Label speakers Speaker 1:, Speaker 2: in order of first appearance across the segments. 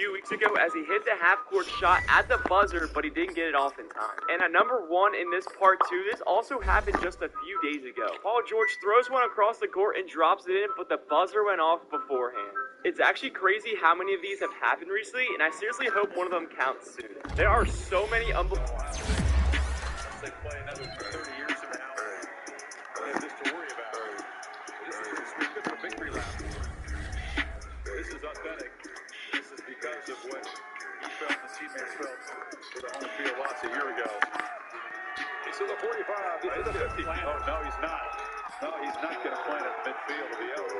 Speaker 1: few weeks ago as he hit the half-court shot at the buzzer, but he didn't get it off in time. And at number 1 in this part 2, this also happened just a few days ago. Paul George throws one across the court and drops it in, but the buzzer went off beforehand. It's actually crazy how many of these have happened recently, and I seriously hope one of them counts soon. There are so many unbelievable...
Speaker 2: They play another 30 years from now. There's this to worry about. This is pretty sweet. Good for victory lap. This is authentic. This is because of what he felt and teammates felt for the home field loss a year ago. This is a 45. This is a 50. Oh, no, he's not. No, he's not going to plant it midfield. It'll be out.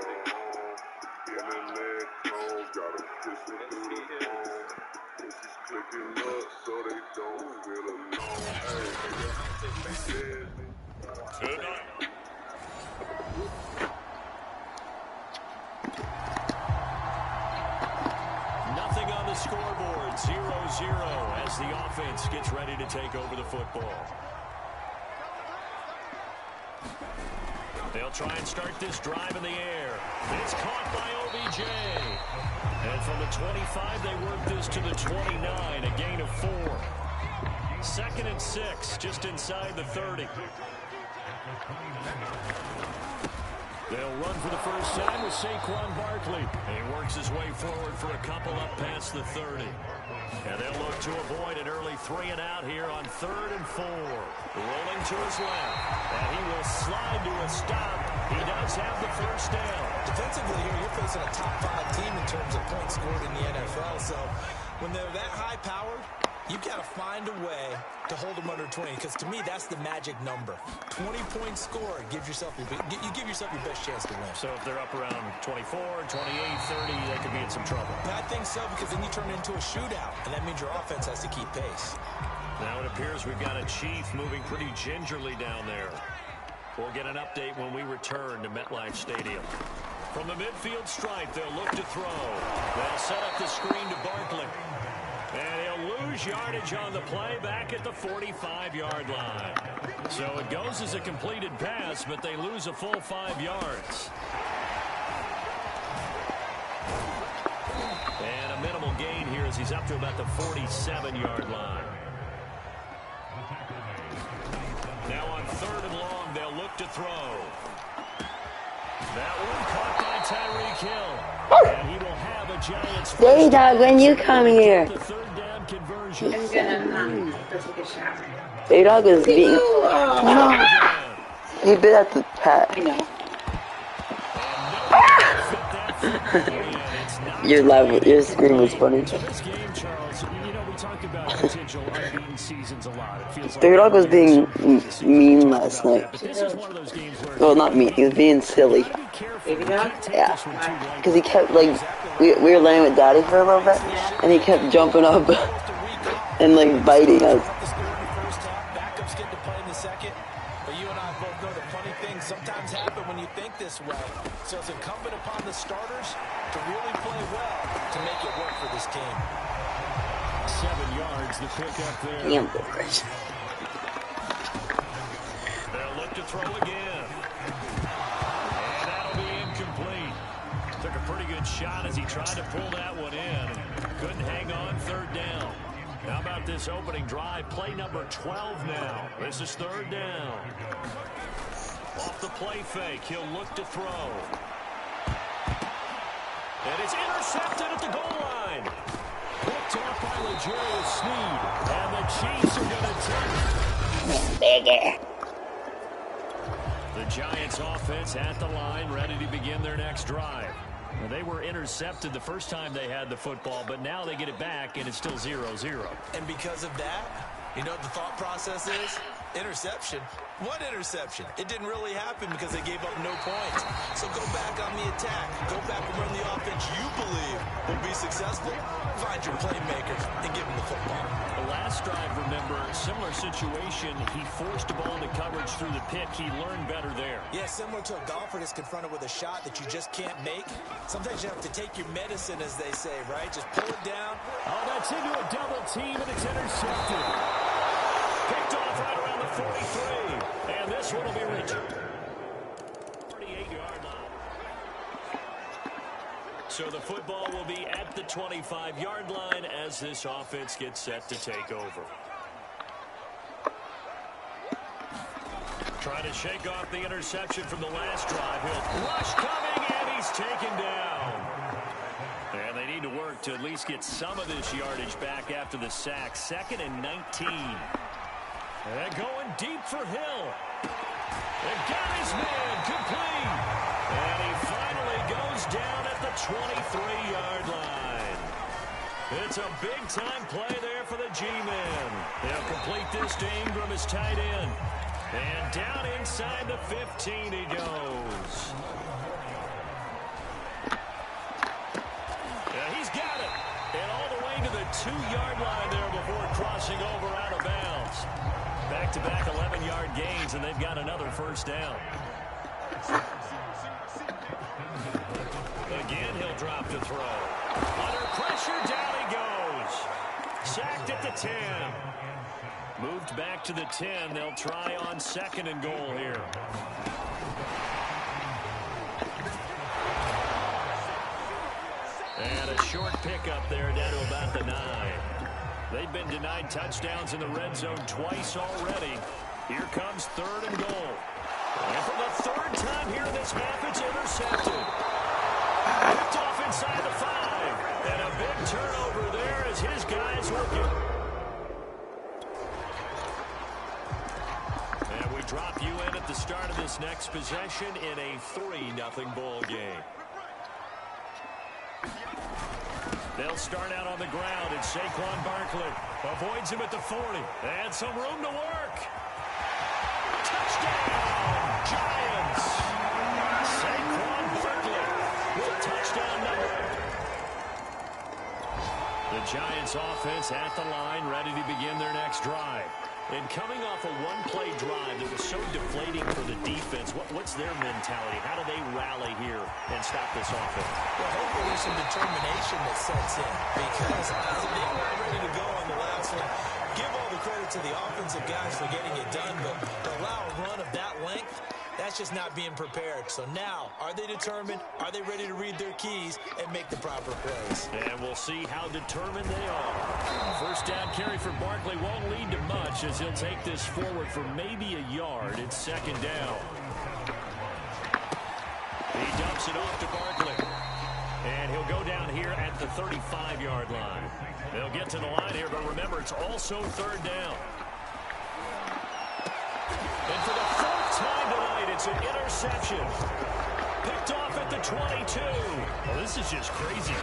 Speaker 2: Yes, he is.
Speaker 3: Clicking up so they don't feel alone.
Speaker 2: Tonight.
Speaker 4: Nothing on the scoreboard. 0-0 as the offense gets ready to take over the football. They'll try and start this drive in the air. It's caught by OBJ. And from the 25, they work this to the 29, a gain of 4. 2nd and 6, just inside the 30. They'll run for the first time with Saquon Barkley. And he works his way forward for a couple up past the 30. And they'll look to avoid an early 3-and-out here on 3rd and 4. Rolling to his left. And he will slide to a stop. He does have the first down.
Speaker 5: Defensively here, you're facing a top 5 team in terms of points scored in the NFL. So when they're that high-powered, you've got to find a way to hold them under 20, because to me, that's the magic number. 20 points scored gives yourself you give yourself your best chance to win.
Speaker 4: So if they're up around 24, 28, 30, they could be in some trouble.
Speaker 5: I think so, because then you turn it into a shootout, and that means your offense has to keep pace.
Speaker 4: Now it appears we've got a Chief moving pretty gingerly down there. We'll get an update when we return to MetLife Stadium. From the midfield stripe, they'll look to throw. They'll set up the screen to Barkley. And he'll lose yardage on the play back at the 45-yard line. So it goes as a completed pass, but they lose a full 5 yards. And a minimal gain here as he's up to about the 47-yard line. Now on 3rd and long, they'll look to throw. That one caught by Tyreek Hill. And he will have a Giants.
Speaker 6: Hey, dog, when you come here.
Speaker 4: The 3rd down conversion.
Speaker 7: I'm gonna go take a shower.
Speaker 6: Hey, dog was being... No. He bit at the pad.
Speaker 7: I know.
Speaker 6: Your screen was funny.
Speaker 4: So this game, Charles, you know, we talked about potential unbeaten seasons a lot. It feels like
Speaker 6: Their dog was being mean last night.
Speaker 4: But this is one of those games where
Speaker 6: Well, not mean. He was being silly.
Speaker 7: Baby dog?
Speaker 6: Yeah. Because he kept, like... We were laying with Daddy for a little bit, and he kept jumping up and, like, biting us.
Speaker 5: Backups get to play in the second. But you and I both know the funny things sometimes happen when you think this way. So it's incumbent upon the starters to really play well to make it work for this team.
Speaker 4: 7 yards, the pick up there.
Speaker 6: Damn,
Speaker 4: They'll look to throw again. And that'll be incomplete. Took a pretty good shot as he tried to pull that one in. Couldn't hang on 3rd down. How about this opening drive? Play number 12 now. This is 3rd down. Off the play fake, he'll look to throw. And it's intercepted at the goal line. Picked off by L'Jarius Sneed. And the Chiefs are going to take it. The Giants offense at the line, ready to begin their next drive. Well, they were intercepted the first time they had the football, but now they get it back, and it's still 0-0.
Speaker 5: And because of that, you know what the thought process is? Interception. What interception? It didn't really happen because they gave up no points. So go back on the attack. Go back and run the offense you believe will be successful. Find your playmakers and give them the football.
Speaker 4: The last drive, remember, similar situation. He forced the ball into coverage through the pick. He learned better there.
Speaker 5: Yeah, similar to a golfer that's confronted with a shot that you just can't make. Sometimes you have to take your medicine, as they say, right? Just pull it down.
Speaker 4: Oh, that's into a double team, and it's intercepted. Picked off right around the 43. And this one will be returned. 38-yard line. So the football will be at the 25-yard line as this offense gets set to take over. Trying to shake off the interception from the last drive. He'll rush coming, and he's taken down. And they need to work to at least get some of this yardage back after the sack. 2nd and 19. And going deep for Hill. And got his man complete. And he finally goes down at the 23-yard line. It's a big-time play there for the G-men. They'll complete this to Ingram as tight end. And down inside the 15 he goes. Yeah, he's got it. And all the way to the 2-yard line there before crossing over out of bounds. Back-to-back 11-yard gains, and they've got another first down. Again, he'll drop to throw. Under pressure, down he goes. Sacked at the 10. Moved back to the 10. They'll try on 2nd and goal here. And a short pickup there down to about the 9. They've been denied touchdowns in the red zone twice already. Here comes 3rd and goal. And for the 3rd time here in this half, it's intercepted. Picked off inside the 5. And a big turnover there as his guys looking. And we drop you in at the start of this next possession in a 3-0 ball game. They'll start out on the ground, and Saquon Barkley avoids him at the 40. And some room to work. Touchdown, Giants! Saquon Barkley with touchdown number. The Giants offense at the line, ready to begin their next drive. And coming off a one-play drive that was so deflating for the defense, what's their mentality? How do they rally here and stop this offense?
Speaker 5: Well, hopefully there's some determination that sets in, because they were ready to go on the last one. Give all the credit to the offensive guys for getting it done, but allow a run of that length, that's just not being prepared. So now, are they determined? Are they ready to read their keys and make the proper plays?
Speaker 4: And we'll see how determined they are. First down carry for Barkley won't lead to much as he'll take this forward for maybe a yard. It's 2nd down. He dumps it off to Barkley. And he'll go down here at the 35-yard line. They'll get to the line here, but remember, it's also 3rd down. And for the 4th time tonight, it's an interception. Picked off at the 22. Well, this is just crazy.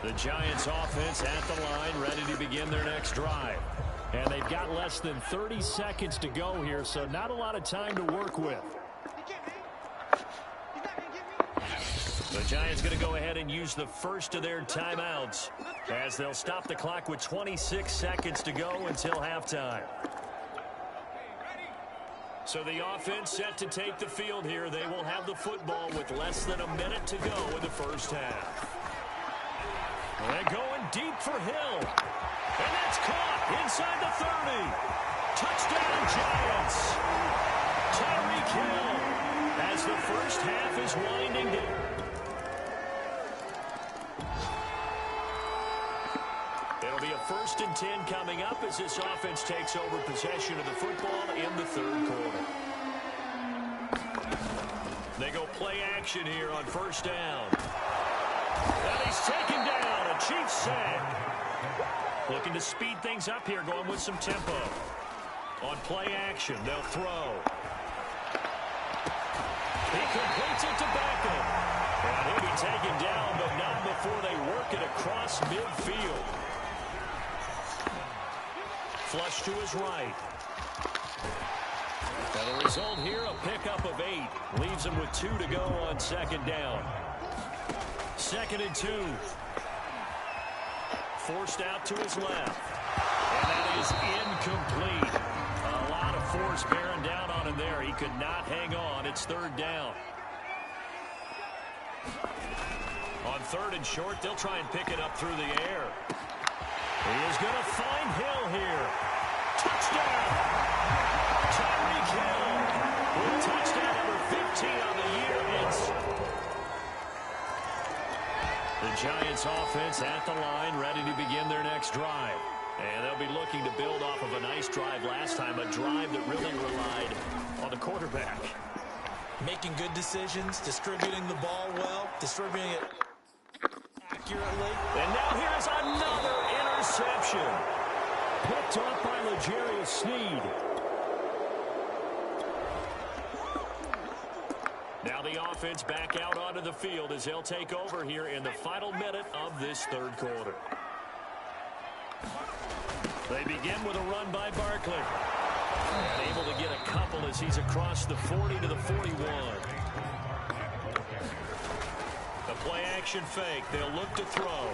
Speaker 4: The Giants offense at the line, ready to begin their next drive. And they've got less than 30 seconds to go here, so not a lot of time to work with. The Giants going to go ahead and use the first of their timeouts as they'll stop the clock with 26 seconds to go until halftime. So the offense set to take the field here. They will have the football with less than a minute to go in the first half. And going deep for Hill. And that's caught inside the 30. Touchdown, Giants. Tyreek Hill as the first half is winding down. It'll be a 1st and 10 coming up as this offense takes over possession of the football in the 3rd quarter. They go play action here on 1st down. And he's taken down, a Chiefs sack. Looking to speed things up here, going with some tempo. On play action, they'll throw. He completes it to Beckham. And he'll be taken down, but not before they work it across midfield. Flush to his right. And the result here, a pickup of 8. Leaves him with 2 to go on 2nd down. 2nd and 2. Forced out to his left. And that is incomplete. A lot of force bearing down on him there. He could not hang on. It's 3rd down. On 3rd and short, they'll try and pick it up through the air. He is going to find Hill here. Touchdown! Tyreek Hill with touchdown number 50. on the year. The Giants offense at the line, ready to begin their next drive. And they'll be looking to build off of a nice drive last time, a drive that really relied on the quarterback.
Speaker 5: Making good decisions, distributing the ball well, distributing it accurately.
Speaker 4: And now here's another interception. Picked up by L'Jarius Sneed. Now the offense back out onto the field as they'll take over here in the final minute of this third quarter. They begin with a run by Barkley. And able to get a couple as he's across the 40 to the 41. The play action fake. They'll look to throw.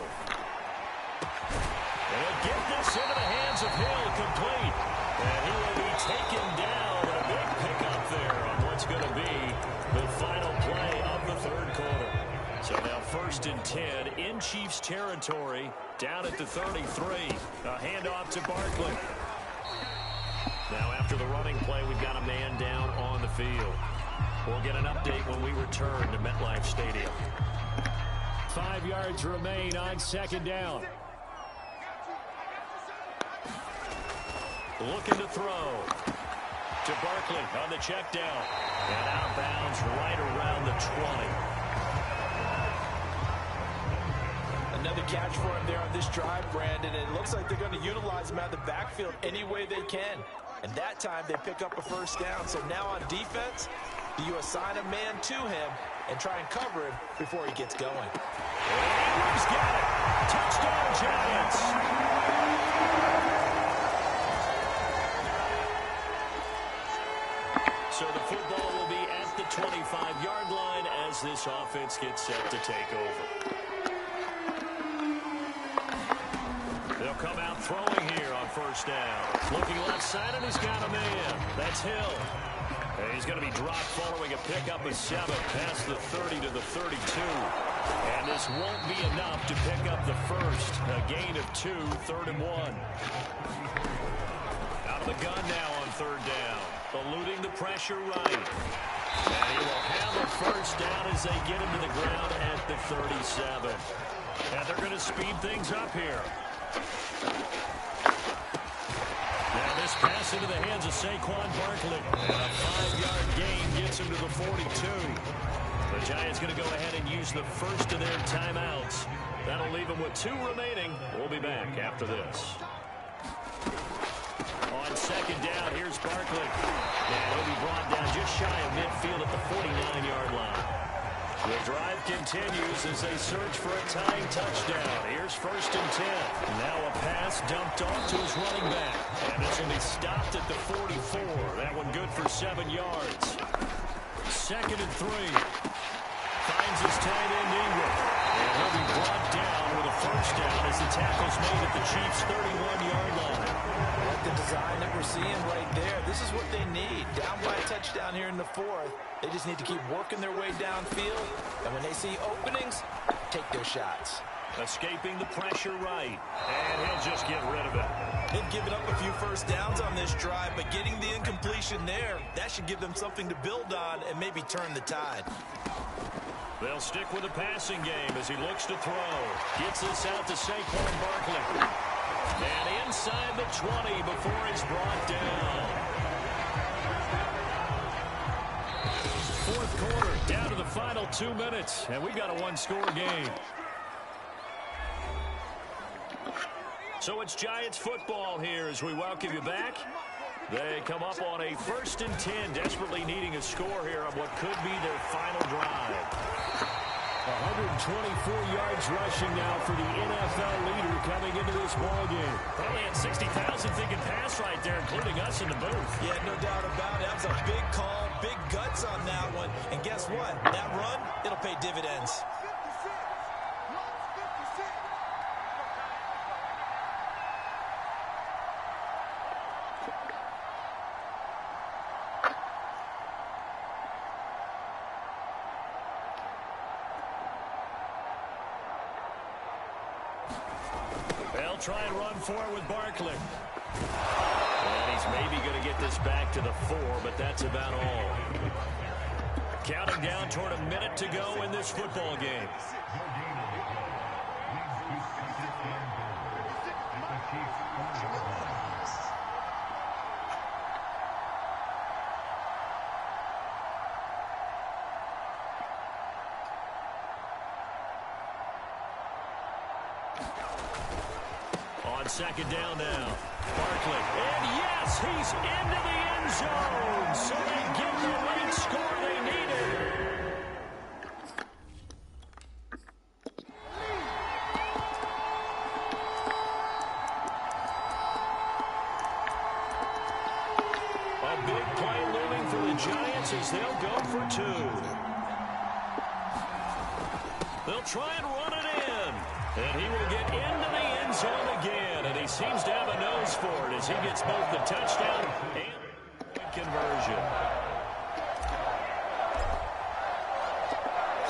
Speaker 4: They'll get this into the hands of Hill, complete. And he will be taken down. A big pickup there on what's going to be the final play of the third quarter. So now 1st and 10 in Chiefs territory, down at the 33. A handoff to Barkley. Now after the running play, we've got a man down on the field. We'll get an update when we return to MetLife Stadium. 5 yards remain on 2nd down. Looking to throw to Barkley on the check down. And out of bounds right around the 20.
Speaker 5: Another catch for him there on this drive, Brandon. And it looks like they're going to utilize him out of the backfield any way they can. And that time they pick up a 1st down. So now on defense, do you assign a man to him and try and cover him before he gets going?
Speaker 4: He's got it. Touchdown, Giants. So the football will be at the 25-yard line as this offense gets set to take over. They'll come out throwing here on 1st down. Looking left side, and he's got a man. That's Hill. And he's going to be dropped following a pickup of 7 past the 30 to the 32. And this won't be enough to pick up the first. A gain of 2, 3rd and 1. Out of the gun now on 3rd down. Eluding the pressure right. And he will have a 1st down as they get him to the ground at the 37. And they're going to speed things up here. Now this pass into the hands of Saquon Barkley. And a 5-yard gain gets him to the 42. The Giants going to go ahead and use the first of their timeouts. That'll leave them with 2 remaining. We'll be back after this. On 2nd down, here's Barkley. And he'll be brought down just shy of midfield at the 49-yard line. The drive continues as they search for a tying touchdown. Here's 1st and 10. Now a pass dumped off to his running back. And this will be stopped at the 44. That one good for 7 yards. 2nd and 3. Finds his tight end Ingram. And he'll be brought down with a 1st down as the tackle's made at the Chiefs' 31-yard line.
Speaker 5: Like the design that we're seeing right there. This is what they need. Down by a touchdown here in the 4th. They just need to keep working their way downfield. And when they see openings, take their shots.
Speaker 4: Escaping the pressure right. And he'll just get rid of it.
Speaker 5: They've given up a few 1st downs on this drive, but getting the incompletion there, that should give them something to build on and maybe turn the tide.
Speaker 4: They'll stick with the passing game as he looks to throw. Gets this out to Saquon Barkley. And inside the 20 before he's brought down. 4th quarter, down to the final 2 minutes, and we've got a 1-score game. So it's Giants football here as we welcome you back. They come up on a 1st and 10, desperately needing a score here on what could be their final drive. 124 yards rushing now for the NFL leader coming into this ballgame. Probably had 60,000 thinking pass right there, including us in the booth.
Speaker 5: Yeah, no doubt about it. That was a big call, big guts on that one. And guess what? That run, it'll pay dividends.
Speaker 4: They'll try and run for it with Barkley. And he's maybe going to get this back to the 4, but that's about all. Counting down toward a minute to go in this football game. On second down now. Barkley. And yes, he's into the end zone. So they get the late score they needed. A big play looming for the Giants as they'll go for two. They'll try and run it in. And he will get into the end zone again. And he seems to have a nose for it as he gets both the touchdown and point conversion.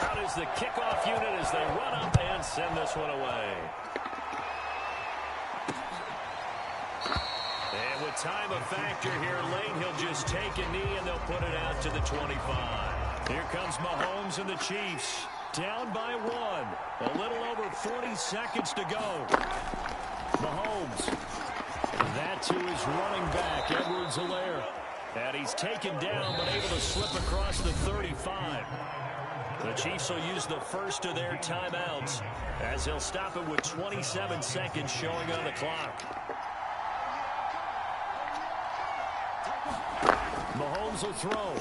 Speaker 4: Out is the kickoff unit as they run up and send this one away. And with time a factor here late, he'll just take a knee and they'll put it out to the 25. Here comes Mahomes and the Chiefs. Down by one. A little over 40 seconds to go. Mahomes. That to his running back, Edwards-Helaire. And he's taken down but able to slip across the 35. The Chiefs will use the first of their timeouts as they'll stop it with 27 seconds showing on the clock. Mahomes will throw.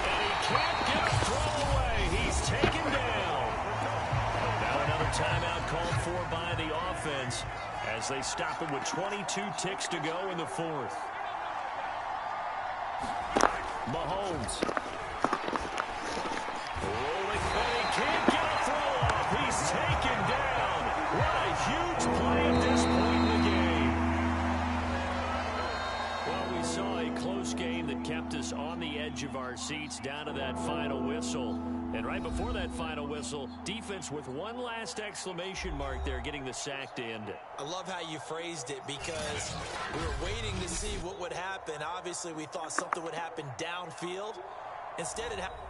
Speaker 4: And he can't get a throw away. He's taken down. Now another timeout called for by the offense as they stop it with 22 ticks to go in the fourth. Mahomes. Rolling, and he can't get a throw off. He's taken down. What a huge play at this point in the game. Well, we saw a close game that kept us on the edge of our seats down to that final whistle. And right before that final whistle, defense with one last exclamation mark there, getting the sack to end it.
Speaker 5: I love how you phrased it because we were waiting to see what would happen. Obviously, we thought something would happen downfield. Instead, it happened.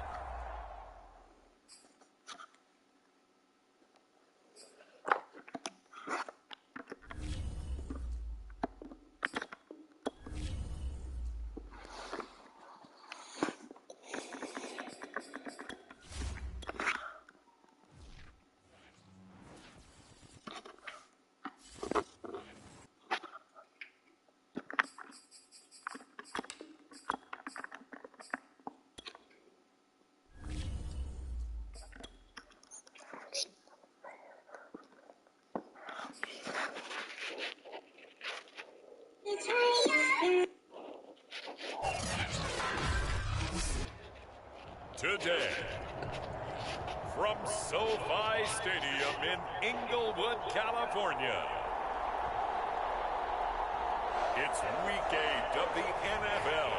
Speaker 2: Today, from SoFi Stadium in Inglewood, California, it's Week 8 of the NFL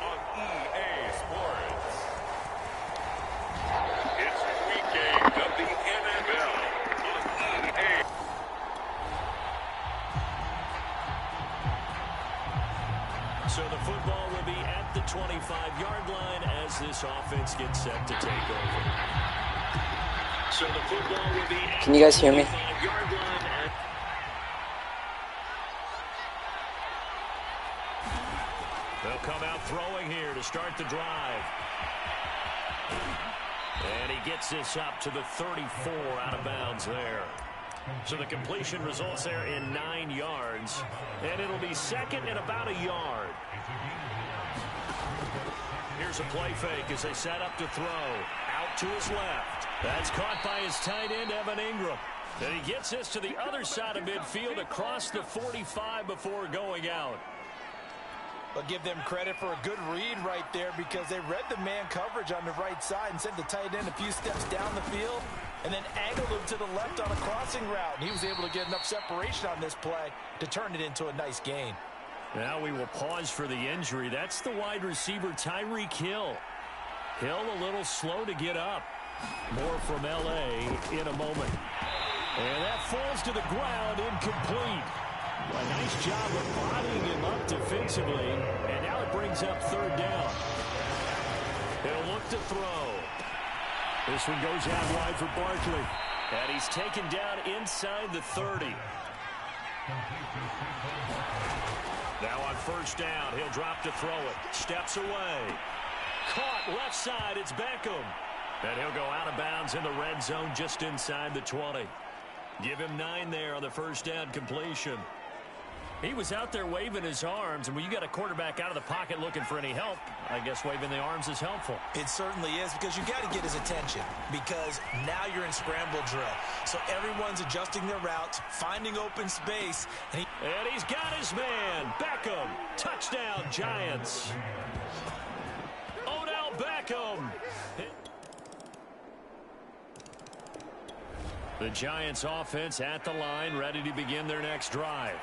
Speaker 2: on EA Sports. It's Week 8 of the NFL on EA.
Speaker 4: So the football will be at the 25-yard line as this offense gets set to take over. So the football will be at
Speaker 6: Can you guys hear me?
Speaker 4: the 25-yard line. They'll come out throwing here to start the drive. And he gets this up to the 34 out of bounds there. So the completion results there in 9 yards. And it'll be second and about a yard. Here's a play fake as they set up to throw. Out to his left. That's caught by his tight end, Evan Ingram. And he gets this to the other side of midfield across the 45 before going out.
Speaker 5: But give them credit for a good read right there because they read the man coverage on the right side and sent the tight end a few steps down the field and then angled him to the left on a crossing route. And he was able to get enough separation on this play to turn it into a nice gain.
Speaker 4: Now we will pause for the injury. That's the wide receiver, Tyreek Hill. Hill a little slow to get up. More from L.A. in a moment. And that falls to the ground, incomplete. A nice job of bodying him up defensively. And now it brings up third down. to throw. This one goes out wide for Barkley. And he's taken down inside the 30. Now on first down, he'll drop to throw it. Steps away. Caught left side, it's Beckham. And he'll go out of bounds in the red zone just inside the 20. Give him 9 there on the first down completion. He was out there waving his arms, and when you got a quarterback out of the pocket looking for any help, I guess waving the arms is helpful.
Speaker 5: It certainly is, because you got to get his attention, because now you're in scramble drill. So everyone's adjusting their routes, finding open space. And
Speaker 4: he's got his man, Beckham. Touchdown, Giants. Odell Beckham. The Giants offense at the line, ready to begin their next drive.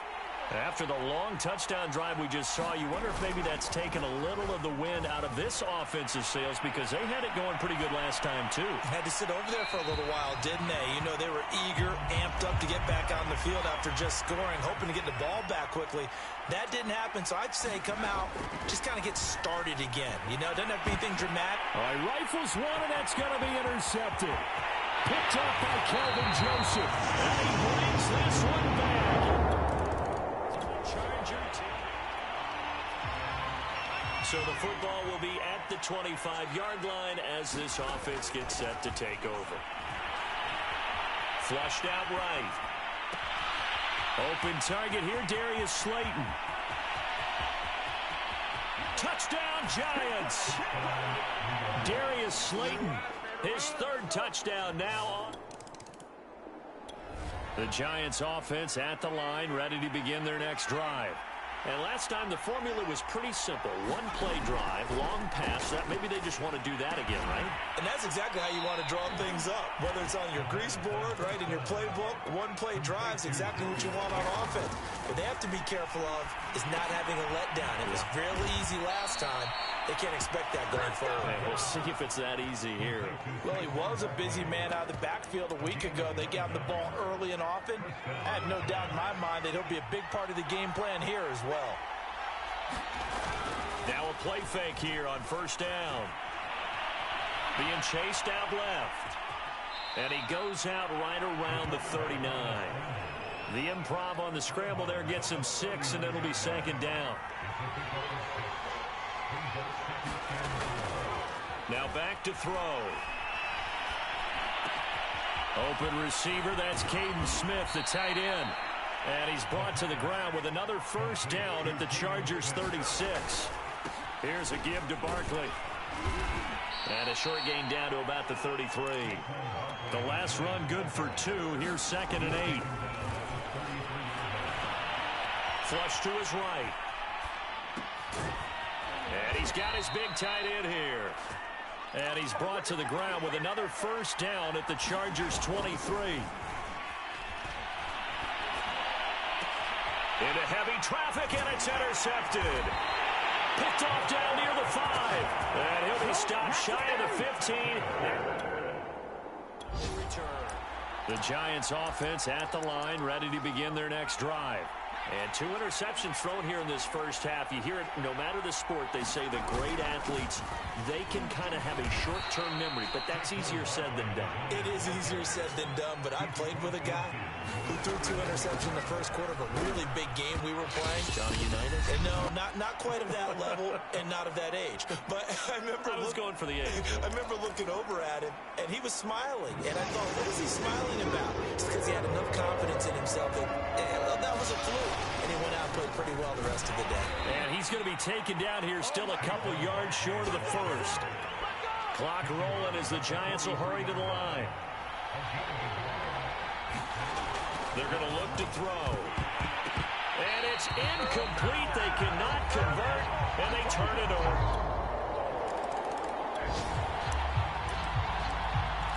Speaker 4: After the long touchdown drive we just saw, you wonder if maybe that's taken a little of the wind out of this offensive sails, because they had it going pretty good last time, too.
Speaker 5: Had to sit over there for a little while, didn't they? You know, they were eager, amped up to get back on the field after just scoring, hoping to get the ball back quickly. That didn't happen, so I'd say come out, just kind of get started again. You know, doesn't have to be anything dramatic.
Speaker 4: All right, rifles one, and that's going to be intercepted. Picked up by Kelvin Joseph. And he brings this one back. So the football will be at the 25-yard line as this offense gets set to take over. Flushed out right. Open target here, Darius Slayton. Touchdown, Giants. Darius Slayton, his 3rd touchdown now on. The Giants offense at the line, ready to begin their next drive. And last time the formula was pretty simple. 1-play drive, long pass. That maybe they just want to do that again, right?
Speaker 5: And that's exactly how you want to draw things up. Whether it's on your grease board, right, in your playbook, 1-play drive's exactly what you want on offense. What they have to be careful of is not having a letdown. It was really easy last time. They can't expect that going forward.
Speaker 4: Hey, we'll see if it's that easy here.
Speaker 5: Well, he was a busy man out of the backfield a week ago. They got him the ball early and often. I have no doubt in my mind that he'll be a big part of the game plan here as well.
Speaker 4: Now a play fake here on first down. Being chased out left. And he goes out right around the 39. The improv on the scramble there gets him 6, and it'll be 2nd down. Now back to throw. Open receiver, that's Caden Smith, the tight end. And he's brought to the ground with another first down at the Chargers 36. Here's a give to Barkley. And a short gain down to about the 33. The last run good for 2. Here's 2nd and 8. Flush to his right. And he's got his big tight end here. And he's brought to the ground with another first down at the Chargers 23. Into heavy traffic, and it's intercepted. Picked off down near the 5. And he'll be stopped shy of the 15. Return. The Giants offense at the line, ready to begin their next drive. And 2 interceptions thrown here in this first half. You hear it, no matter the sport, they say the great athletes, they can kind of have a short-term memory, but that's easier said than done.
Speaker 5: It is easier said than done, but I played with a guy who threw 2 interceptions in the first quarter of a really big game we were playing.
Speaker 4: Johnny Unitas?
Speaker 5: And no, not quite of that level and not of that age. But I remember
Speaker 4: I was going for the age.
Speaker 5: I remember looking over at him, and he was smiling. And I thought, what is he smiling about? It's because he had enough confidence in himself that, that was a fluke. And he went out and played pretty well the rest of the day.
Speaker 4: And he's going to be taken down here, still a couple yards short of the first. Clock rolling as the Giants will hurry to the line. They're going to look to throw. And it's incomplete. They cannot convert, and they turn it over.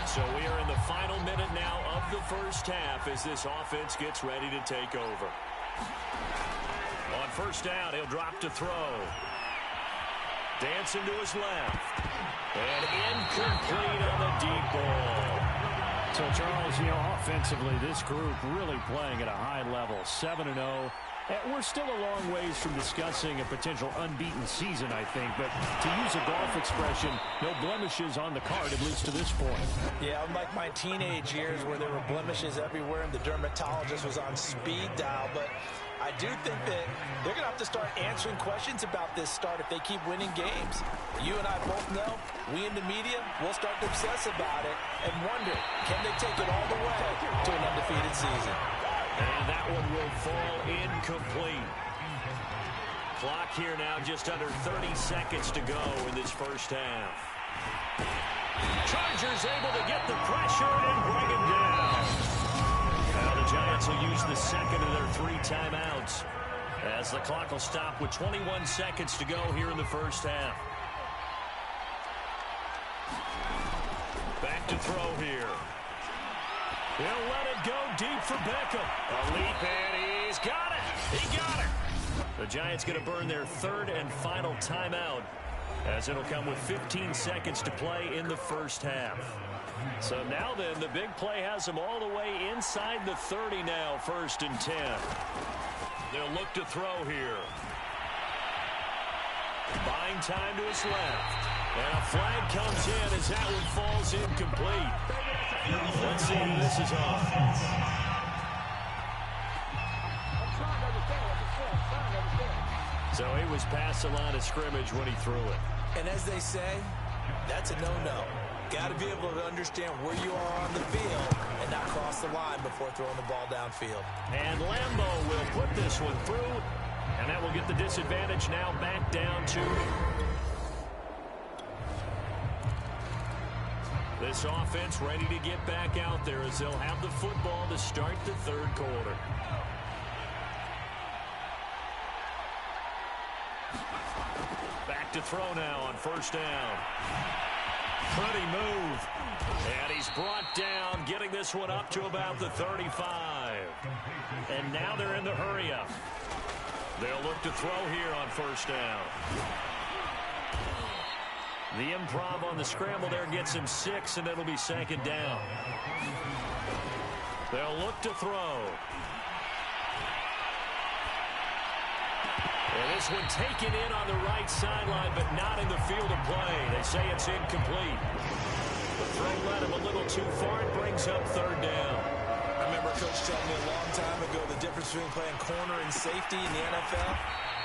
Speaker 4: So we are in the final minute now of the first half as this offense gets ready to take over. On first down, he'll drop to throw. Dancing to his left. And incomplete on the deep ball. So, Charles, offensively, this group really playing at a high level. 7-0. We're still a long ways from discussing a potential unbeaten season, I think. But to use a golf expression, no blemishes on the card, at least to this point.
Speaker 5: Yeah, unlike my teenage years where there were blemishes everywhere and the dermatologist was on speed dial. But I do think that they're going to have to start answering questions about this start if they keep winning games. You and I both know, we in the media, will start to obsess about it and wonder, can they take it all the way to an undefeated season?
Speaker 4: And that one will fall incomplete. Clock here now just under 30 seconds to go in this first half. Chargers able to get the pressure and bring him down. Now the Giants will use the second of their 3 timeouts as the clock will stop with 21 seconds to go here in the first half. Back to throw here. He'll let it go deep for Beckham. A leap, and he's got it. He got it. The Giants going to burn their 3rd and final timeout as it'll come with 15 seconds to play in the first half. So now then, the big play has them all the way inside the 30 now, 1st and 10. They'll look to throw here. Buying time to his left. And a flag comes in as that one falls incomplete. Let's see who this is on. So he was past the line of scrimmage when he threw it.
Speaker 5: And as they say, that's a no-no. Got to be able to understand where you are on the field and not cross the line before throwing the ball downfield. And
Speaker 4: Lambo will put this one through, and that will get the disadvantage now back down to... This offense ready to get back out there as they'll have the football to start the 3rd quarter. Back to throw now on 1st down. Pretty move. And he's brought down, getting this one up to about the 35. And now they're in the hurry up. They'll look to throw here on 1st down. The improv on the scramble there gets him 6, and it'll be 2nd down. They'll look to throw. And this one taken in on the right sideline, but not in the field of play. They say it's incomplete. The throw led him a little too far. It brings up 3rd down.
Speaker 5: I remember Coach telling me a long time ago the difference between playing corner and safety in the NFL.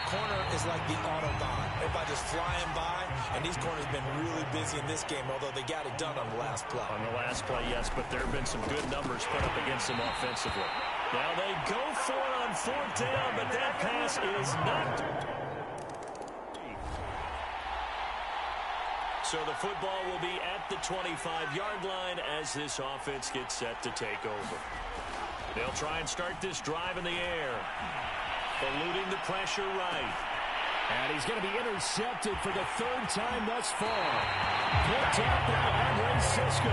Speaker 5: Corner is like the Autobahn. Everybody just flying by, and these corners have been really busy in this game, although they got it done on the last play.
Speaker 4: On the last play, yes, but there have been some good numbers put up against them offensively. Now they go for it on 4th down, but that pass is not. So the football will be at the 25-yard line as this offense gets set to take over. They'll try and start this drive in the air. Eluding the pressure right. And he's going to be intercepted for the 3rd time thus far. Picked up by Andre Cisco.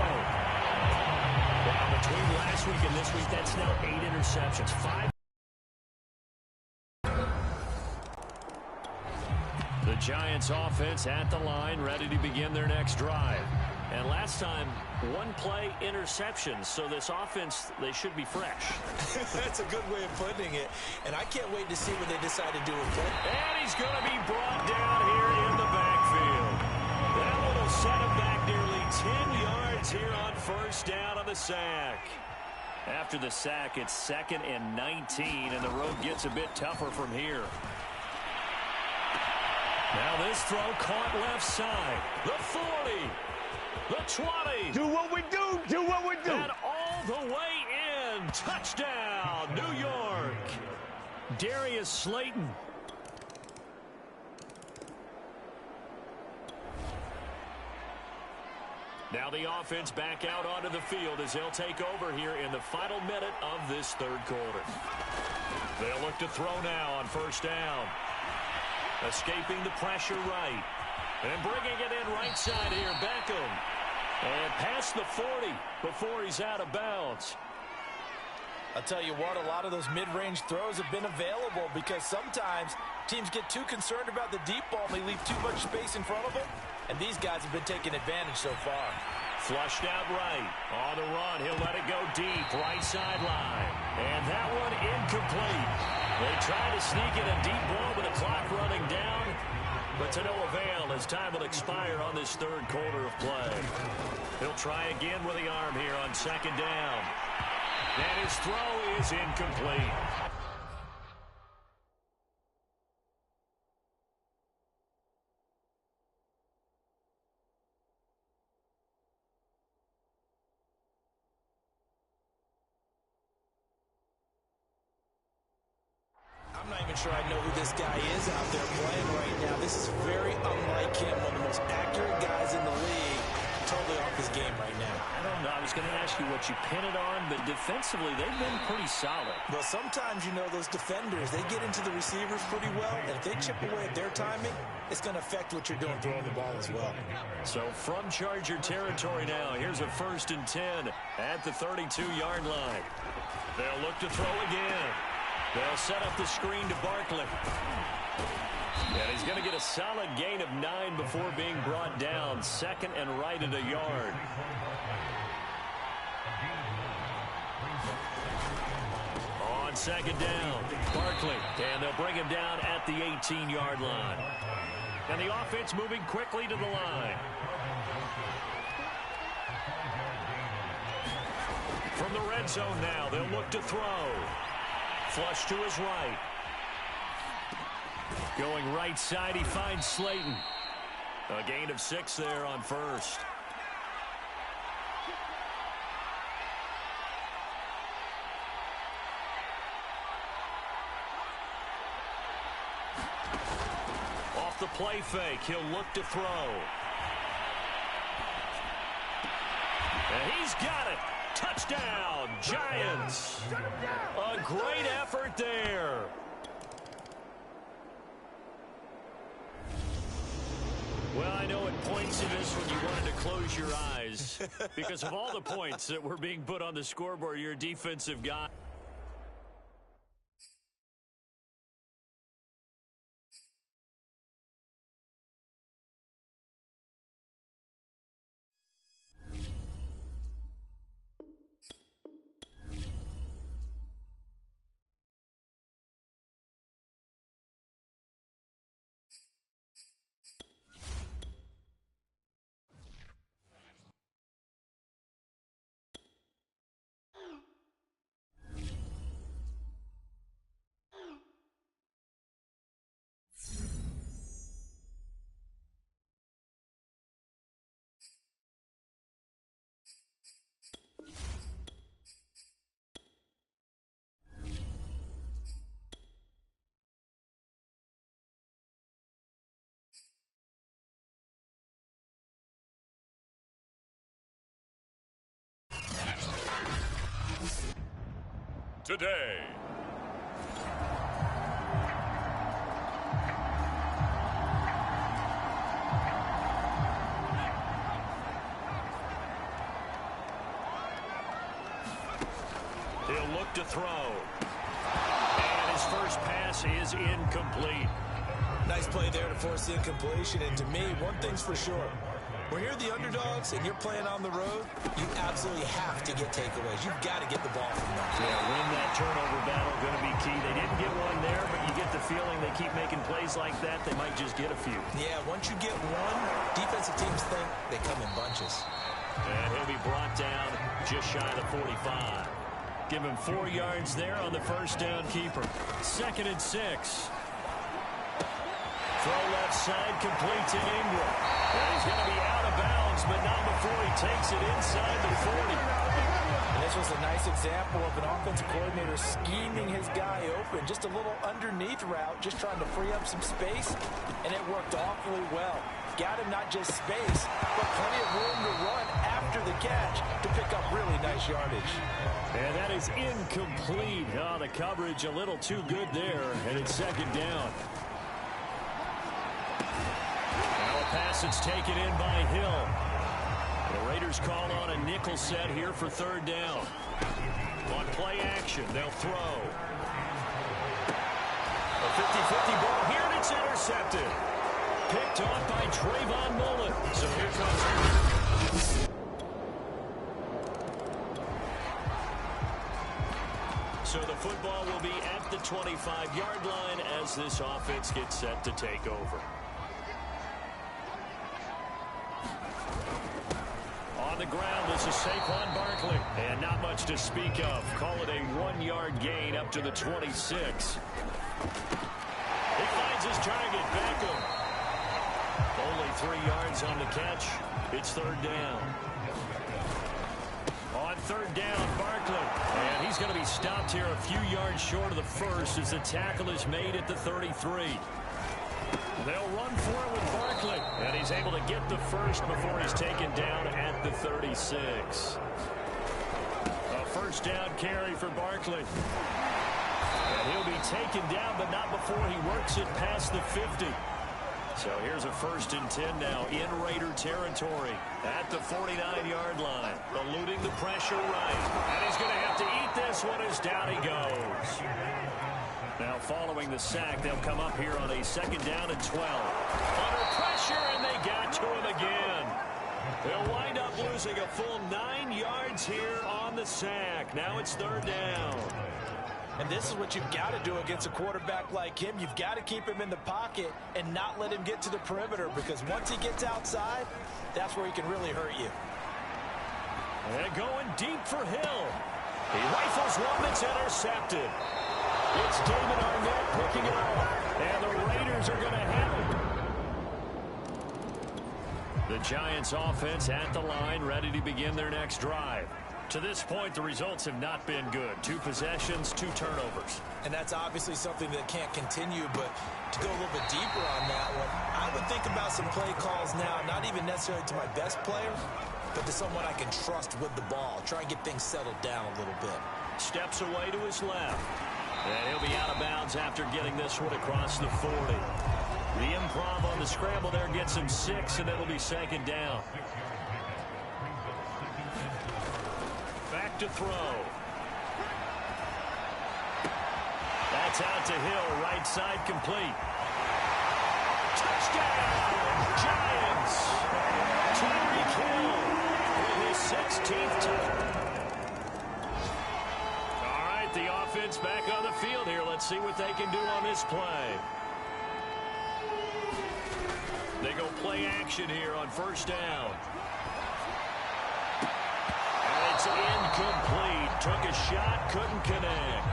Speaker 4: Now, between last week and this week, that's now 8 interceptions. 5. The Giants offense at the line, ready to begin their next drive. And last time, 1 play interception. So this offense, they should be fresh.
Speaker 5: That's a good way of putting it. And I can't wait to see what they decide to do with it.
Speaker 4: And he's going to be brought down here in the backfield. That one will set him back nearly 10 yards here on 1st down on the sack. After the sack, it's 2nd and 19, and the road gets a bit tougher from here. Now this throw caught left side. The 40. The 20.
Speaker 8: Do what we do. Do what we do.
Speaker 4: And all the way in. Touchdown, New York. Darius Slayton. Now the offense back out onto the field as they'll take over here in the final minute of this 3rd quarter. They'll look to throw now on 1st down. Escaping the pressure right. And bringing it in right side here, Beckham. And past the 40 before he's out of bounds.
Speaker 5: I'll tell you what, a lot of those mid-range throws have been available because sometimes teams get too concerned about the deep ball and they leave too much space in front of them. And these guys have been taking advantage so far.
Speaker 4: Flushed out right. On the run, he'll let it go deep, right sideline. And that one incomplete. They try to sneak in a deep ball with the clock running down, but to no avail as time will expire on this third quarter of play. He'll try again with the arm here on second down. And his throw is incomplete.
Speaker 5: I'm not even sure I know who this guy is out there playing right now. This is very unlike him, one of the most accurate guys in the league. Totally off his game right now.
Speaker 4: I don't know. I was going to ask you what you pin it on, but defensively, they've been pretty solid.
Speaker 5: Well, sometimes, you know, those defenders, they get into the receivers pretty well, and if they chip away at their timing, it's going to affect what you're doing throwing the ball as well.
Speaker 4: So from Charger territory now, here's a 1st and 10 at the 32-yard line. They'll look to throw again. They'll set up the screen to Barkley. And he's going to get a solid gain of 9 before being brought down. 2nd and right at a yard. On 2nd down, Barkley. And they'll bring him down at the 18-yard line. And the offense moving quickly to the line. From the red zone now, they'll look to throw. Flush to his right. Going right side, he finds Slayton. A gain of 6 there on 1st. Off the play fake, he'll look to throw. And he's got it. Touchdown, Giants. A great effort there. Well, I know at points in this one you wanted to close your eyes because of all the points that were being put on the scoreboard. You're a defensive guy. Today. He'll look to throw. And his first pass is incomplete.
Speaker 5: Nice play there to force the incompletion. And to me, one thing's for sure. When you're the underdogs and you're playing on the road, you absolutely have to get takeaways. You've got to get the ball from them.
Speaker 4: Yeah, win that turnover battle going to be key. They didn't get one there, but you get the feeling they keep making plays like that, they might just get a few.
Speaker 5: Yeah, once you get one, defensive teams think they come in bunches.
Speaker 4: And he'll be brought down just shy of the 45. Give him 4 yards there on the first down keeper. 2nd and 6. Throw left side, complete to Ingram. And he's going to be out of bounds, but not before he takes it inside the 40.
Speaker 5: And this was a nice example of an offensive coordinator scheming his guy open. Just a little underneath route, just trying to free up some space, and it worked awfully well. Got him not just space, but plenty of room to run after the catch to pick up really nice yardage.
Speaker 4: And that is incomplete. Oh, the coverage a little too good there, and it's 2nd down. Now a pass that's taken in by Hill. The Raiders call on a nickel set here for 3rd down. On play action, they'll throw. A 50-50 ball here, and it's intercepted. Picked off by Trayvon Mullen. So here comes... So the football will be at the 25-yard line as this offense gets set to take over. On the ground, this is Saquon Barkley. And not much to speak of. Call it a 1-yard gain up to the 26. He finds his target, Beckham. Only 3 yards on the catch. It's third down. On third down, Barkley. And he's going to be stopped here a few yards short of the first as the tackle is made at the 33. They'll run for it with Barkley. And he's able to get the first before he's taken down at the 36. A first down carry for Barkley. And he'll be taken down, but not before he works it past the 50. So here's a 1st and 10 now in Raider territory at the 49-yard line. Eluding the pressure right. And he's going to have to eat this one as down he goes. Now following the sack, they'll come up here on a 2nd down and 12. Under pressure, and they got to him again. They'll wind up losing a full 9 yards here on the sack. Now it's third down.
Speaker 5: And this is what you've got to do against a quarterback like him. You've got to keep him in the pocket and not let him get to the perimeter, because once he gets outside, that's where he can really hurt you.
Speaker 4: And going deep for Hill. He rifles one that's intercepted. It's David Arnett picking it up. And the Raiders are going to have it. The Giants offense at the line, ready to begin their next drive. To this point, the results have not been good. 2 possessions, 2 turnovers.
Speaker 5: And that's obviously something that can't continue, but to go a little bit deeper on that one, I would think about some play calls now, not even necessarily to my best player, but to someone I can trust with the ball. Try and get things settled down a little bit.
Speaker 4: Steps away to his left. And he'll be out of bounds after getting this one across the 40. The improv on the scramble there gets him 6, and it'll be 2nd down. Back to throw. That's out to Hill, right side complete. Touchdown, Giants! Tyreek Hill with his 16th touchdown. All right, the offense back on the field here. Let's see what they can do on this play. They go play action here on 1st down. It's incomplete. Took a shot, couldn't connect.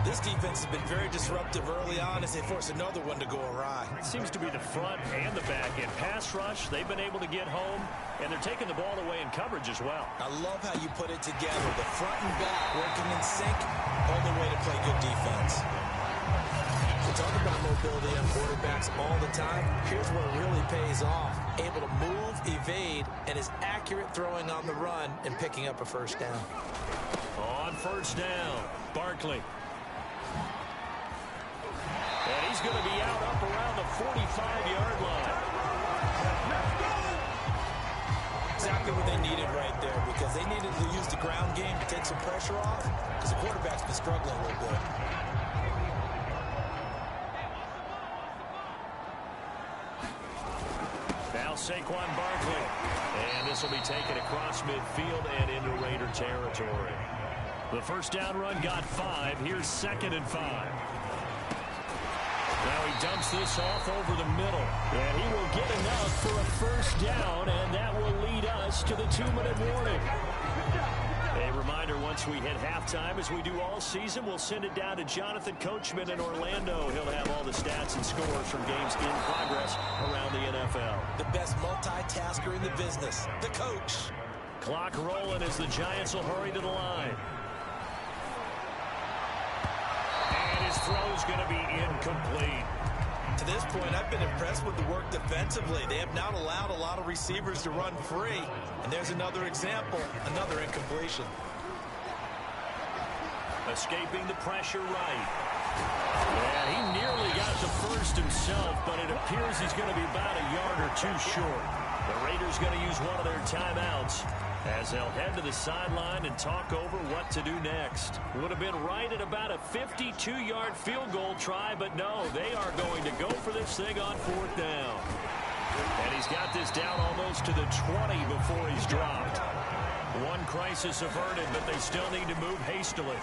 Speaker 5: This defense has been very disruptive early on as they force another one to go awry.
Speaker 4: It seems to be the front and the back end. Pass rush, they've been able to get home, and they're taking the ball away in coverage as well.
Speaker 5: I love how you put it together. The front and back working in sync, only way to play good defense. We talk about mobility on quarterbacks all the time. Here's where it really pays off. Able to move, evade, and is accurate throwing on the run and picking up a 1st down.
Speaker 4: On 1st down, Barkley. And he's going to be out up around the 45-yard line.
Speaker 5: Exactly what they needed right there, because they needed to use the ground game to take some pressure off, because the quarterback's been struggling a little bit.
Speaker 4: Now Saquon Barkley. And this will be taken across midfield and into Raider territory. The 1st down run got 5. Here's 2nd and 5. Now he dumps this off over the middle. And he will get enough for a 1st down, and that will lead us to the 2-minute warning. A reminder, once we hit halftime, as we do all season, we'll send it down to Jonathan Coachman in Orlando. He'll have all the stats and scores from games in progress around the NFL.
Speaker 5: The best multitasker in the business, the coach.
Speaker 4: Clock rolling as the Giants will hurry to the line. And his throw's going to be incomplete.
Speaker 5: To this point, I've been impressed with the work defensively. They have not allowed a lot of receivers to run free. And there's another example, another incompletion.
Speaker 4: Escaping the pressure right. Yeah, he nearly got the first himself, but it appears he's going to be about a yard or 2 short. The Raiders going to use one of their timeouts as they'll head to the sideline and talk over what to do next. Would have been right at about a 52-yard field goal try, but no, they are going to go for this thing on 4th down. And he's got this down almost to the 20 before he's dropped. One crisis averted, but they still need to move hastily.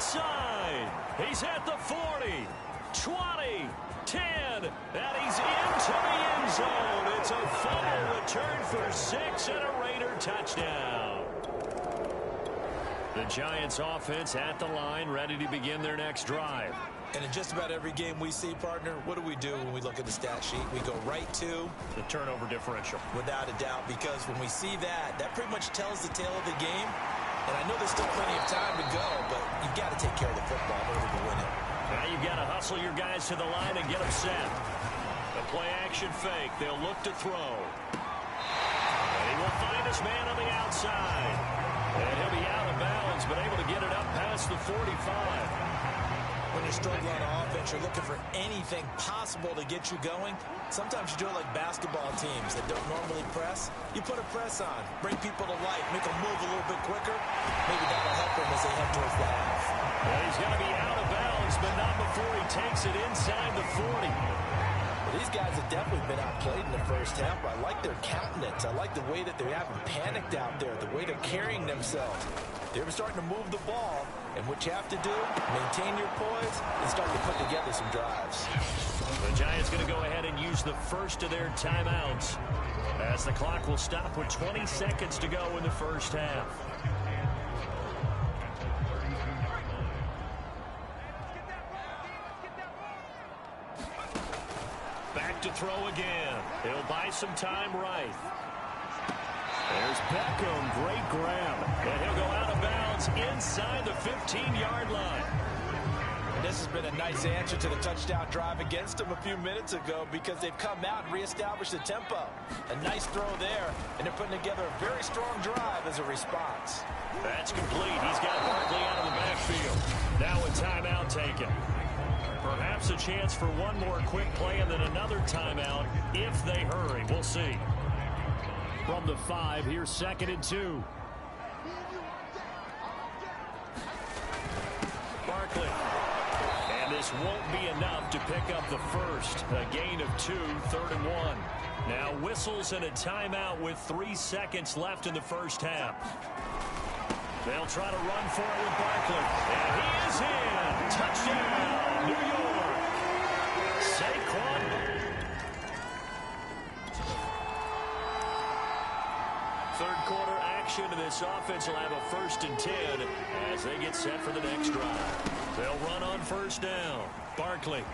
Speaker 4: inside. He's at the 40, 20, 10, and he's into the end zone. It's a fumble return for 6 and a Raider touchdown. The Giants offense at the line, ready to begin their next drive.
Speaker 5: And in just about every game we see, partner, what do we do when we look at the stat sheet? We go right to
Speaker 4: the turnover differential.
Speaker 5: Without a doubt, because when we see that, that pretty much tells the tale of the game. And I know there's still plenty of time to go, but you've got to take care of the football in order to win it.
Speaker 4: Now you've got to hustle your guys to the line and get them set. The play-action fake. They'll look to throw. And he will find his man on the outside. And he'll be out of bounds, but able to get it up past the 45.
Speaker 5: When you're struggling on offense, you're looking for anything possible to get you going. Sometimes you do it like basketball teams that don't normally press. You put a press on, bring people to life, make them move a little bit quicker. Maybe that'll help them as they head towards the half.
Speaker 4: Well, he's going to be out of bounds, but not before he takes it inside the 40.
Speaker 5: Well, these guys have definitely been outplayed in the first half. I like their countenance. I like the way that they haven't panicked out there, the way they're carrying themselves. They're starting to move the ball, and what you have to do, maintain your poise and start to put together some drives.
Speaker 4: The Giants going to go ahead and use the first of their timeouts as the clock will stop with 20 seconds to go in the first half. Back to throw again. He'll buy some time right. There's Beckham, great grab. And he'll go out of bounds inside the 15-yard line.
Speaker 5: And this has been a nice answer to the touchdown drive against them a few minutes ago because they've come out and reestablished the tempo. A nice throw there, and they're putting together a very strong drive as a response.
Speaker 4: That's complete. He's got Barkley out of the backfield. Now a timeout taken. Perhaps a chance for one more quick play and then another timeout if they hurry. We'll see. From the 5, here's 2nd and 2. Barkley. And this won't be enough to pick up the first. A gain of 2, 3rd and 1. Now whistles and a timeout with 3 seconds left in the first half. They'll try to run for it with Barkley. And he is in. Touchdown, New York. Saquon. Third quarter action, and this offense will have a 1st and 10 as they get set for the next drive. They'll run on 1st down. Barkley.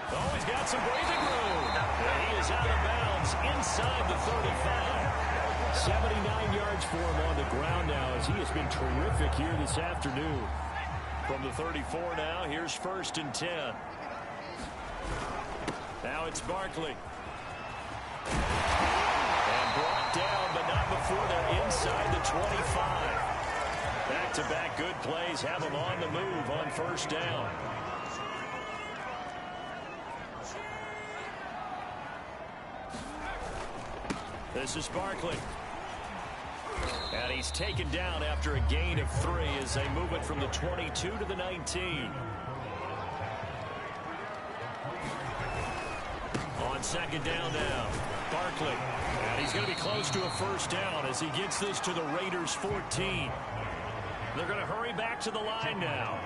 Speaker 4: Oh, he's got some breathing room. And he is out of bounds inside the 35. 79 yards for him on the ground now as he has been terrific here this afternoon. From the 34 now, here's 1st and 10. Now it's Barkley. And brought down, but not before they're inside the 25. Back-to-back good plays have them on the move on 1st down. This is Barkley. And he's taken down after a gain of 3 as they move it from the 22 to the 19. On 2nd down now, Barkley. And he's going to be close to a 1st down as he gets this to the Raiders' 14. They're going to hurry back to the line now.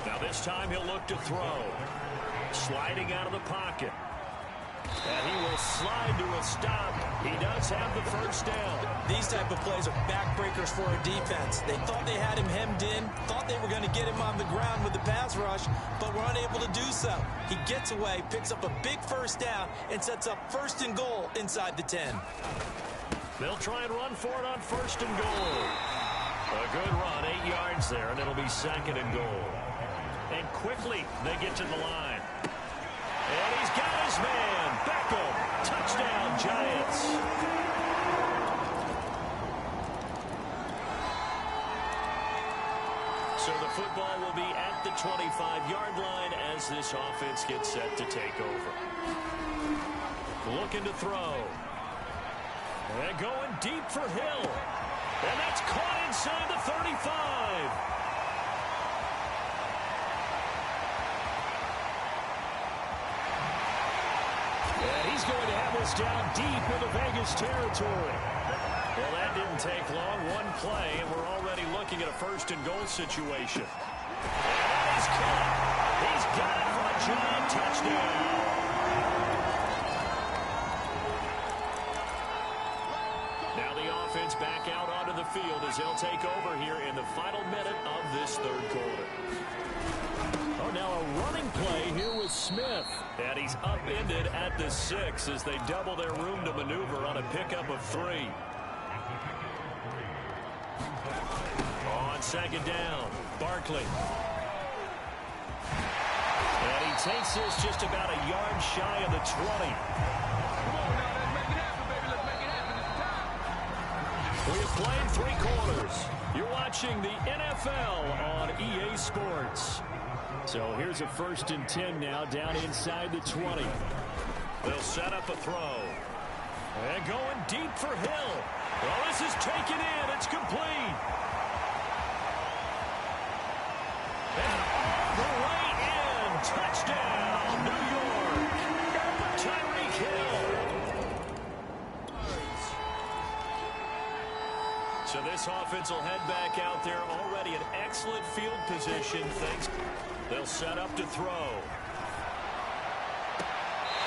Speaker 4: Now this time he'll look to throw. Sliding out of the pocket. And he will slide to a stop. He does have the 1st down.
Speaker 5: These type of plays are backbreakers for a defense. They thought they had him hemmed in, thought they were going to get him on the ground with the pass rush, but were unable to do so. He gets away, picks up a big 1st down, and sets up 1st and goal inside the 10.
Speaker 4: They'll try and run for it on 1st and goal. A good run, 8 yards there, and it'll be 2nd and goal. And quickly they get to the line. And he's got his man, Beckham. Touchdown, Giants. So the football will be at the 25-yard line as this offense gets set to take over. Looking to throw. And going deep for Hill. And that's caught inside the 35. And he's going to have this down deep into Vegas territory. Well, that didn't take long. One play, and we're already looking at a first-and-goal situation. And that is caught. He's got it for a giant touchdown. Now the offense back out onto the field as they'll take over here in the final minute of this third quarter. Oh, now a running play here with Smith. And he's upended at the 6 as they double their room to maneuver on a pickup of 3. On second down, Barkley. And he takes this just about a yard shy of the 20. We have played 3 quarters. You're watching the NFL on EA Sports. So here's a 1st and 10 now down inside the 20. They'll set up a throw. And going deep for Hill. Well, this is taken in. It's complete. And the way in. Touchdown, New York. Tyreek Hill. So this offense will head back out there already in excellent field position. They'll set up to throw.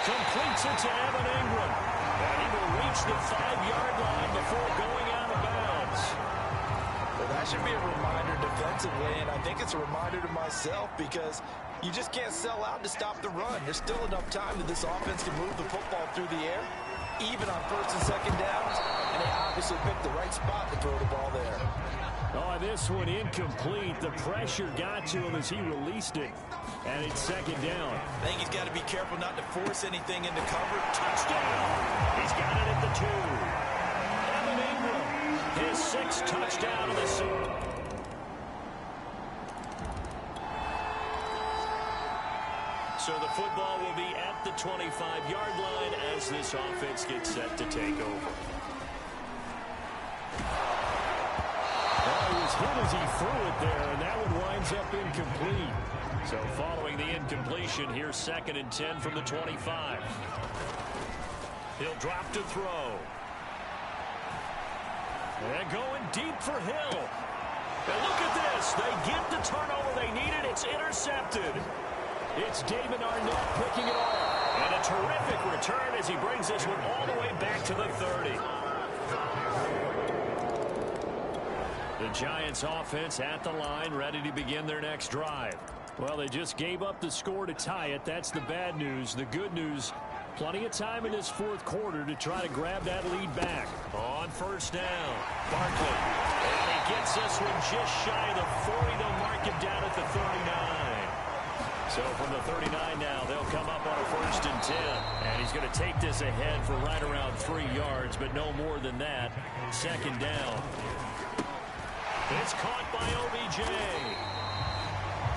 Speaker 4: Completes it to Evan Ingram. And he will reach the 5-yard line before going out of bounds.
Speaker 5: Well, that should be a reminder defensively, and I think it's a reminder to myself because you just can't sell out to stop the run. There's still enough time that this offense can move the football through the air, even on 1st and 2nd downs, and they obviously picked the right spot to throw the ball there.
Speaker 4: Oh, this one incomplete. The pressure got to him as he released it. And it's 2nd down.
Speaker 5: I think he's got to be careful not to force anything into cover.
Speaker 4: Touchdown! He's got it at the 2. Evan Ingram, his 6th touchdown of the season. So the football will be at the 25-yard line as this offense gets set to take over. He was hit as he threw it there, and that one winds up incomplete. So following the incompletion, here's 2nd and 10 from the 25. He'll drop to throw. And going deep for Hill. And look at this. They get the turnover they needed. It's intercepted. It's David Arnett picking it off. And a terrific return as he brings this one all the way back to the 30. The Giants offense at the line, ready to begin their next drive. Well, they just gave up the score to tie it. That's the bad news. The good news, plenty of time in this 4th quarter to try to grab that lead back. On 1st down, Barkley. And he gets this one just shy of the 40. They'll mark him down at the 39. So from the 39 now, they'll come up on a 1st and 10. And he's going to take this ahead for right around 3 yards, but no more than that. 2nd down. It's caught by OBJ.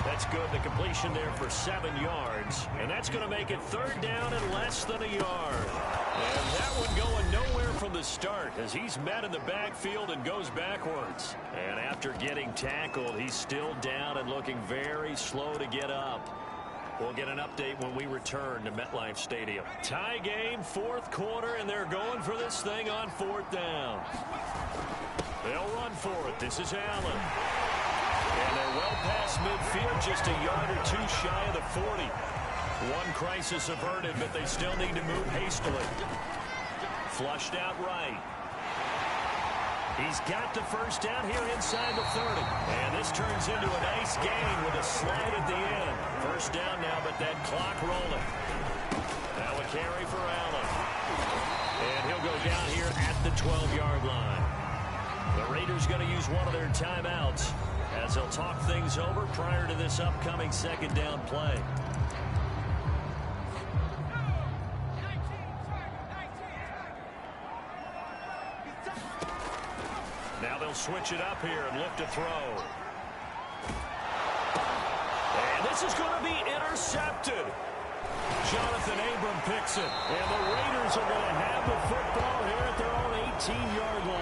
Speaker 4: That's good. The completion there for 7 yards. And that's going to make it 3rd down and less than a yard. And that one going nowhere from the start as he's met in the backfield and goes backwards. And after getting tackled, he's still down and looking very slow to get up. We'll get an update when we return to MetLife Stadium. Tie game, 4th quarter, and they're going for this thing on 4th down. They'll run for it. This is Allen. And they're well past midfield, just a yard or 2 shy of the 40. One crisis averted, but they still need to move hastily. Flushed out right. He's got the 1st down here inside the 30. And this turns into a nice gain with a slide at the end. 1st down now, but that clock rolling. Now a carry for Allen. And he'll go down here at the 12-yard line. The Raiders going to use one of their timeouts as they'll talk things over prior to this upcoming 2nd down play. Now they'll switch it up here and look to throw. And this is going to be intercepted. Jonathan Abram picks it. And the Raiders are going to have the football here at their own 18-yard line.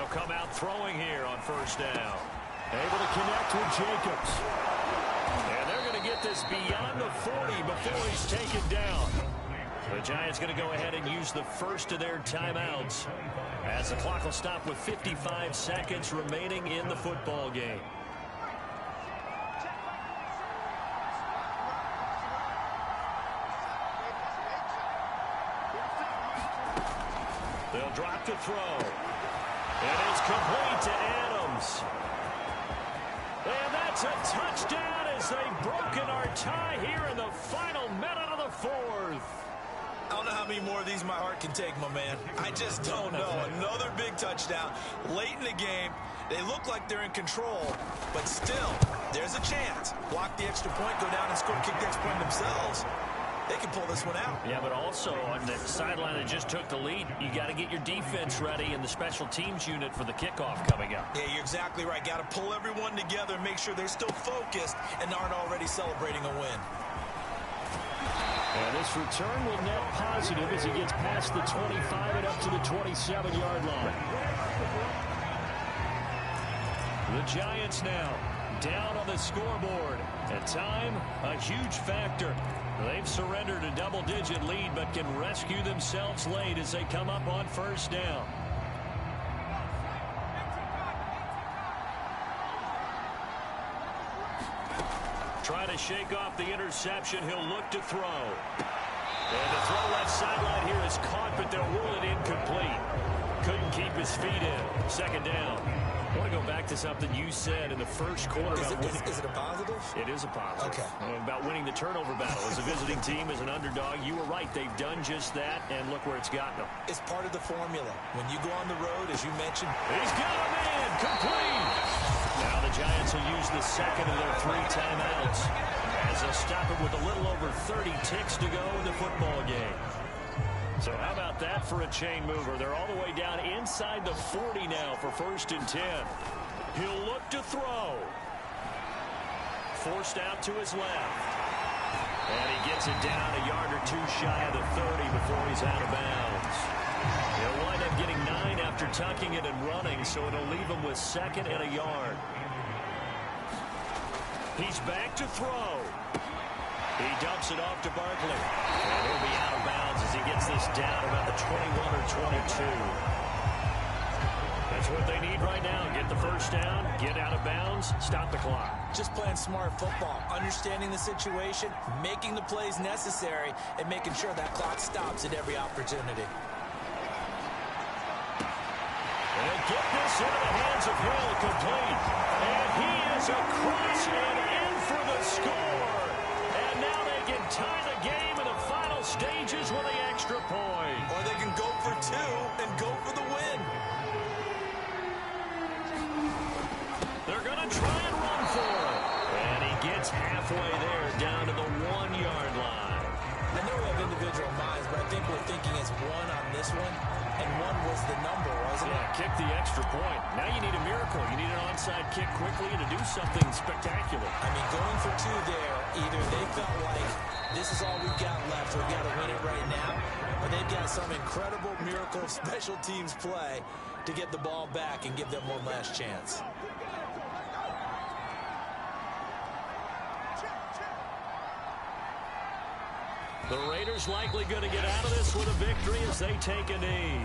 Speaker 4: They'll come out throwing here on first down. Able to connect with Jacobs. And they're going to get this beyond the 40 before he's taken down. The Giants going to go ahead and use the first of their timeouts as the clock will stop with 55 seconds remaining in the football game. They'll drop to throw. And it's complete to Adams. And that's a touchdown as they've broken our tie here in the final minute of the fourth.
Speaker 5: I don't know how many more of these my heart can take, my man. I just don't know. Another big touchdown late in the game. They look like they're in control, but still, there's a chance. Block the extra point, go down and score, kick the extra point themselves. They can pull this one out.
Speaker 4: Yeah, but also on the sideline that just took the lead, you got to get your defense ready and the special teams unit for the kickoff coming up.
Speaker 5: Yeah, you're exactly right. Got to pull everyone together and make sure they're still focused and aren't already celebrating a win.
Speaker 4: And this return will net positive as he gets past the 25 and up to the 27-yard line. The Giants now down on the scoreboard. At time, a huge factor. They've surrendered a double-digit lead but can rescue themselves late as they come up on first down. Try to shake off the interception. He'll look to throw. And the throw left sideline here is caught, but they'll rule it incomplete. Couldn't keep his feet in. Second down. I want to go back to something you said in the first quarter.
Speaker 5: Is it a positive?
Speaker 4: It is a positive.
Speaker 5: Okay.
Speaker 4: About winning the turnover battle. As a visiting team, as an underdog, you were right. They've done just that, and look where it's gotten them.
Speaker 5: It's part of the formula. When you go on the road, as you mentioned.
Speaker 4: He's got a man. Complete. Now the Giants will use the second of their 3 timeouts as they'll stop it with a little over 30 ticks to go in the football game. So how about that for a chain mover? They're all the way down inside the 40 now for 1st and 10. He'll look to throw. Forced out to his left. And he gets it down a yard or 2 shy of the 30 before he's out of bounds. He'll wind up getting 9 after tucking it and running, so it'll leave him with 2nd and a yard. He's back to throw. He dumps it off to Barkley. And he'll be out of bounds as he gets this down about the 21 or 22. That's what they need right now. Get the first down, get out of bounds, stop the clock.
Speaker 5: Just playing smart football, understanding the situation, making the plays necessary, and making sure that clock stops at every opportunity.
Speaker 4: And get this into the hands of Hill, complete. And he is across and in for the score. And now they can tie the game in the final stages with the extra point.
Speaker 5: Or they can go for 2 and go for the win.
Speaker 4: They're going to try and run for it. And he gets halfway there down to the 1-yard line.
Speaker 5: I know we have individual minds, but I think we're thinking it's 1 on this one, and 1 was the number, wasn't it?
Speaker 4: Yeah, kick the extra point. Now you need a miracle. You need an onside kick quickly and to do something spectacular.
Speaker 5: I mean, going for 2 there, either they felt like this is all we've got left, we've got to win it right now, or they've got some incredible miracle special teams play to get the ball back and give them one last chance.
Speaker 4: The Raiders likely going to get out of this with a victory as they take a knee.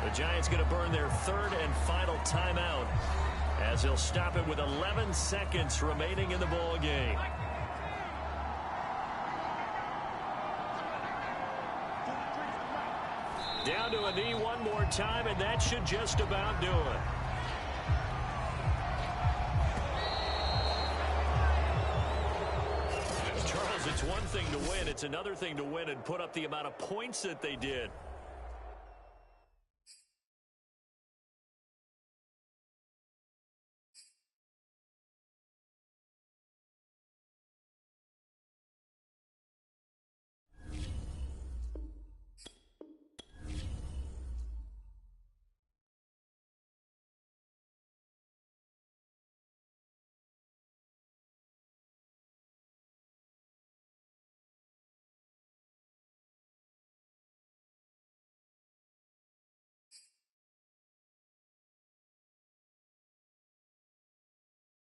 Speaker 4: The Giants going to burn their 3rd and final timeout as they'll stop it with 11 seconds remaining in the ball game. Down to a knee one more time, and that should just about do it. Charles, it's one thing to win. It's another thing to win and put up the amount of points that they did.